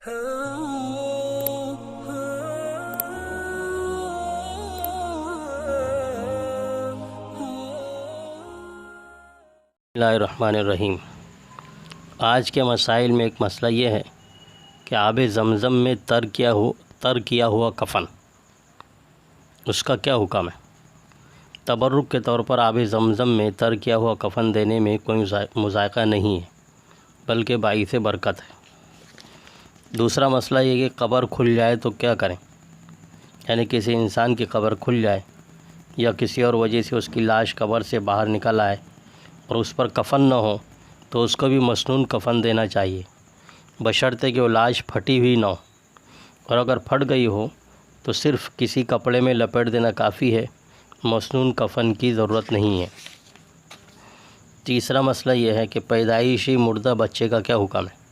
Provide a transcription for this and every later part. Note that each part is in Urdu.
بسم اللہ الرحمن الرحیم۔ آج کے مسائل میں ایک مسئلہ یہ ہے کہ آب زمزم میں تر کیا ہوا کفن، اس کا کیا حکم ہے؟ تبرک کے طور پر آب زمزم میں تر کیا ہوا کفن دینے میں کوئی مذائقہ نہیں ہے، بلکہ باعث برکت ہے۔ دوسرا مسئلہ یہ کہ قبر کھل جائے تو کیا کریں؟ یعنی کسی انسان کی قبر کھل جائے یا کسی اور وجہ سے اس کی لاش قبر سے باہر نکل آئے اور اس پر کفن نہ ہو تو اس کو بھی مسنون کفن دینا چاہیے، بشرطے کہ وہ لاش پھٹی ہوئی نہ ہو، اور اگر پھٹ گئی ہو تو صرف کسی کپڑے میں لپیٹ دینا کافی ہے، مسنون کفن کی ضرورت نہیں ہے۔ تیسرا مسئلہ یہ ہے کہ پیدائشی مردہ بچے کا کیا حکم ہے؟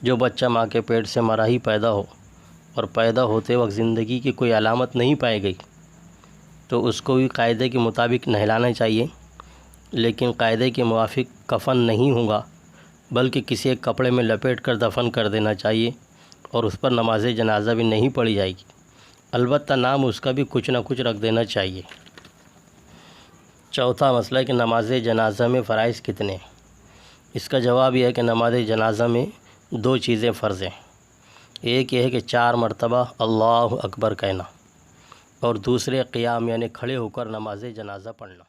جو بچہ ماں کے پیٹ سے مرا ہی پیدا ہو اور پیدا ہوتے وقت زندگی کی کوئی علامت نہیں پائی گئی تو اس کو بھی قاعدے کے مطابق نہلانا چاہیے، لیکن قاعدے کے موافق کفن نہیں ہوگا، بلکہ کسی ایک کپڑے میں لپیٹ کر دفن کر دینا چاہیے، اور اس پر نماز جنازہ بھی نہیں پڑھی جائے گی، البتہ نام اس کا بھی کچھ نہ کچھ رکھ دینا چاہیے۔ چوتھا مسئلہ ہے کہ نماز جنازہ میں فرائض کتنے ہیں؟ اس کا جواب یہ ہے کہ نماز جنازہ میں 2 چیزیں فرض ہیں۔ ایک یہ ہے کہ 4 مرتبہ اللہ اکبر کہنا، اور دوسرے قیام یعنی کھڑے ہو کر نماز جنازہ پڑھنا۔